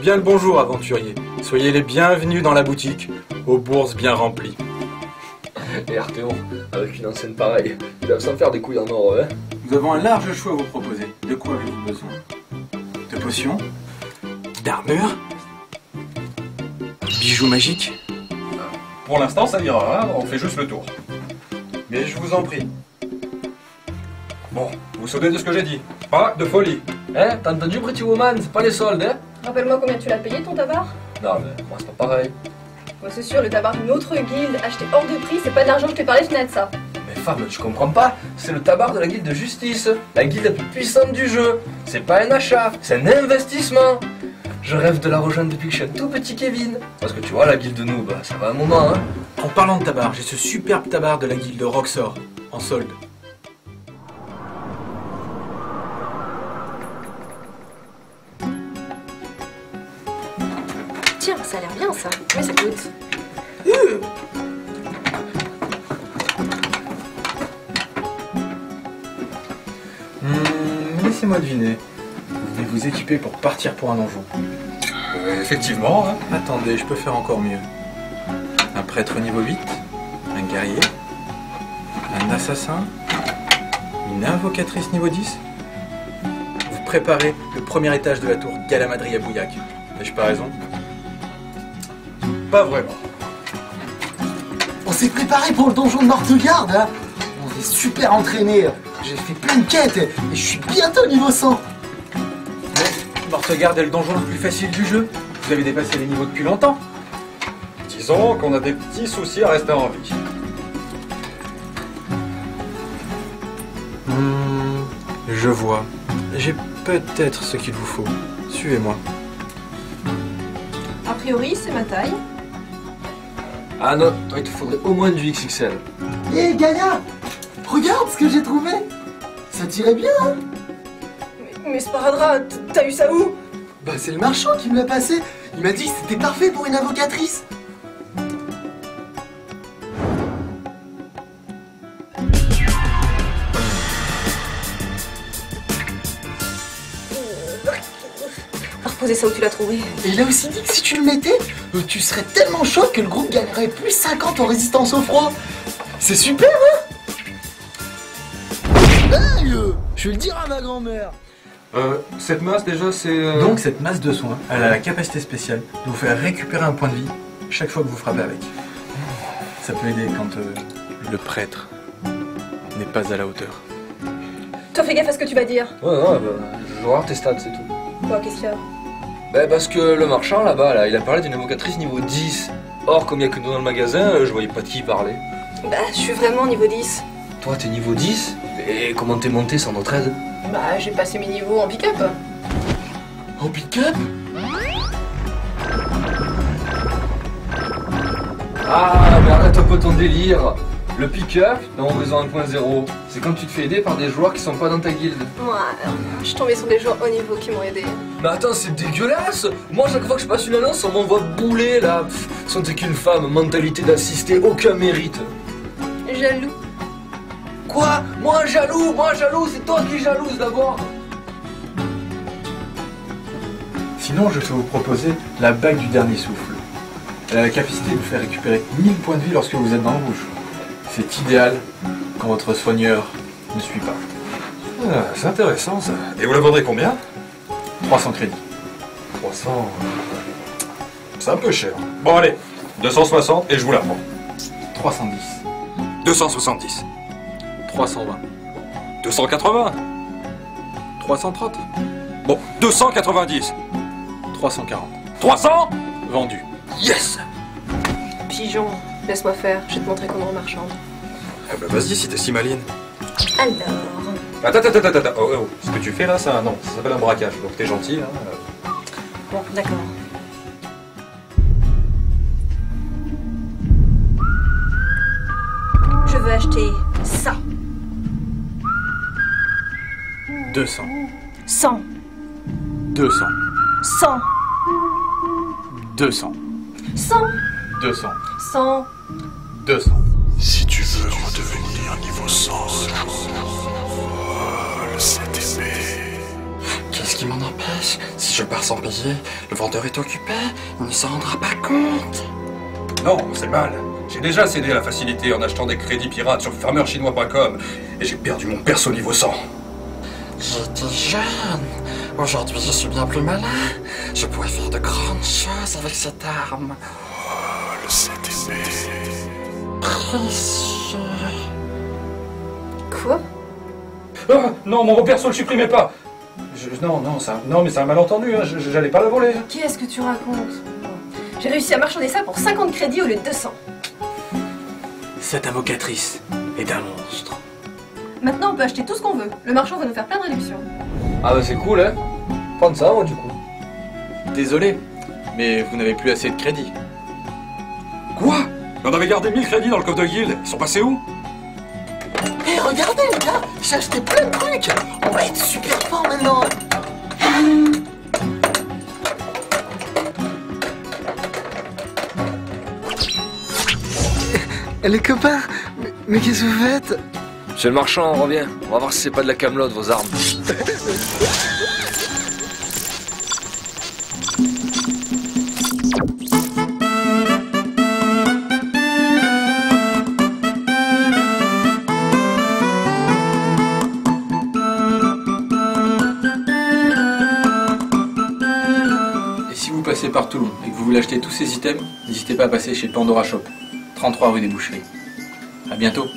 Bien le bonjour, aventuriers. Soyez les bienvenus dans la boutique, aux bourses bien remplies. Et Arthéon, avec une enseigne pareille, il va s'en faire des couilles en or, hein. Nous avons un large choix à vous proposer. De quoi avez-vous besoin? De potions? D'armure? Bijoux magiques? Pour l'instant, ça ira, hein, on fait juste le tour. Mais je vous en prie. Bon, vous vous souvenez de ce que j'ai dit. Pas de folie. Hein, t'as entendu Pretty Woman, c'est pas les soldes, hein. Rappelle-moi combien tu l'as payé ton tabac? Non mais, moi c'est pas pareil. Moi c'est sûr, le tabac d'une autre guilde, acheté hors de prix, c'est pas de l'argent que je t'ai parlé fenêtre ça. Mais femme, tu comprends pas, c'est le tabac de la guilde de justice, la guilde la plus puissante du jeu. C'est pas un achat, c'est un investissement. Je rêve de la rejoindre depuis que je suis un tout petit Kevin. Parce que tu vois, la guilde de nous, bah ça va un moment, hein. En parlant de tabac, j'ai ce superbe tabac de la guilde de Roxor, en solde. Tiens, ça a l'air bien ça. Mais ça coûte. Laissez-moi deviner. Vous voulez vous équiper pour partir pour un donjon. Effectivement, hein. Attendez, je peux faire encore mieux. Un prêtre niveau 8, un guerrier, un assassin, une invocatrice niveau 10. Vous préparez le premier étage de la tour Galamadri à Bouillac. N'ai-je pas raison? Pas vraiment. On s'est préparé pour le donjon de Mortegarde, hein. On est super entraînés. J'ai fait plein de quêtes et je suis bientôt niveau 100. Mais Mortegarde est le donjon le plus facile du jeu. Vous avez dépassé les niveaux depuis longtemps. Disons qu'on a des petits soucis à rester en vie. Je vois. J'ai peut-être ce qu'il vous faut. Suivez-moi. A priori, c'est ma taille. Ah non, toi il te faudrait au moins du XXL. Hé Gaïa, regarde ce que j'ai trouvé. Ça tirait bien, hein. Mais sparadrap, t'as eu ça où? Bah c'est le marchand qui me l'a passé. Il m'a dit que c'était parfait pour une invocatrice. Reposez ça où tu l'as trouvé. Et il a aussi dit que si tu le mettais, tu serais tellement chaud que le groupe gagnerait plus 50 en résistance au froid. C'est super, hein. Hey, je vais le dire à ma grand-mère. Cette masse déjà, c'est... Donc cette masse de soins, elle a la capacité spéciale de vous faire récupérer un point de vie chaque fois que vous frappez avec. Ça peut aider quand le prêtre n'est pas à la hauteur. Toi, fais gaffe à ce que tu vas dire. Ouais, bah, je vais voir tes stats, c'est tout. Quoi, qu'est-ce qu'il y a? Bah parce que le marchand là-bas, là, il a parlé d'une invocatrice niveau 10. Or, comme il y a que nous dans le magasin, je voyais pas de qui il parlait. Bah, je suis vraiment niveau 10. Toi, t'es niveau 10? Et comment t'es monté sans notre aide? Bah, j'ai passé mes niveaux en pick-up. En pick-up? Ah, mais arrête un peu ton délire. Le pick-up, dans Horizon 1.0, c'est quand tu te fais aider par des joueurs qui sont pas dans ta guilde. Ouais, je suis tombée sur des joueurs haut niveau qui m'ont aidé. Mais attends, c'est dégueulasse. Moi, chaque fois que je passe une annonce, on m'envoie bouler, là. Sans t'es qu'une femme, mentalité d'assister, aucun mérite. Jaloux. Quoi? Moi jaloux, c'est toi qui es jalouse d'abord. Sinon, je peux vous proposer la bague du dernier souffle. Elle a la capacité de vous faire récupérer 1000 points de vie lorsque vous êtes dans le rouge. C'est idéal quand votre soigneur ne suit pas. Ah, c'est intéressant ça. Et vous la vendrez combien? 300 crédits. 300... C'est un peu cher. Bon allez, 260 et je vous la prends. 310. 270. 320. 280. 330. Bon, 290. 340. 300. Vendu. Yes. Pigeon, laisse-moi faire, je vais te montrer comment on marchande. Ah bah vas-y si t'es si maline. Alors... Attends. Oh. Ce que tu fais là, ça s'appelle un braquage. Donc t'es gentil, hein. Bon, d'accord. Je veux acheter ça. 200. 100. 200. 100. 200. 100. 200. 100. 200. Si tu veux redevenir niveau 100, le 7 épée. Qu'est-ce qui m'en empêche? Si si je pars sans payer, le vendeur est occupé, il ne s'en rendra pas compte. Non, c'est mal. J'ai déjà cédé à la facilité en achetant des crédits pirates sur farmerchinois.com et j'ai perdu mon perso niveau 100. J'étais jeune. Aujourd'hui, je suis bien plus malin. Je pourrais faire de grandes choses avec cette arme. Oh, le CTB. Précieux. Quoi? Ah, non, mon perso le supprimez pas. Non, mais c'est un malentendu, hein. J'allais pas la voler. Qu'est-ce que tu racontes? J'ai réussi à marchander ça pour 50 crédits au lieu de 200. Cette invocatrice est un monstre. Maintenant, on peut acheter tout ce qu'on veut. Le marchand va nous faire plein de réductions. Ah bah c'est cool, hein. Prendre ça, moi, du coup. Désolé, mais vous n'avez plus assez de crédit. Quoi? On avait gardé 1000 crédits dans le coffre de guilde. Ils sont passés où? Hé, regardez les gars, j'ai acheté plein de trucs. On va être super fort maintenant. Les copains, mais qu'est-ce que vous faites? Monsieur le marchand, on revient. On va voir si c'est pas de la camelote, vos armes. Et si vous passez par Toulon et que vous voulez acheter tous ces items, n'hésitez pas à passer chez Pandora Shop, 33 rue des Boucheries. À bientôt.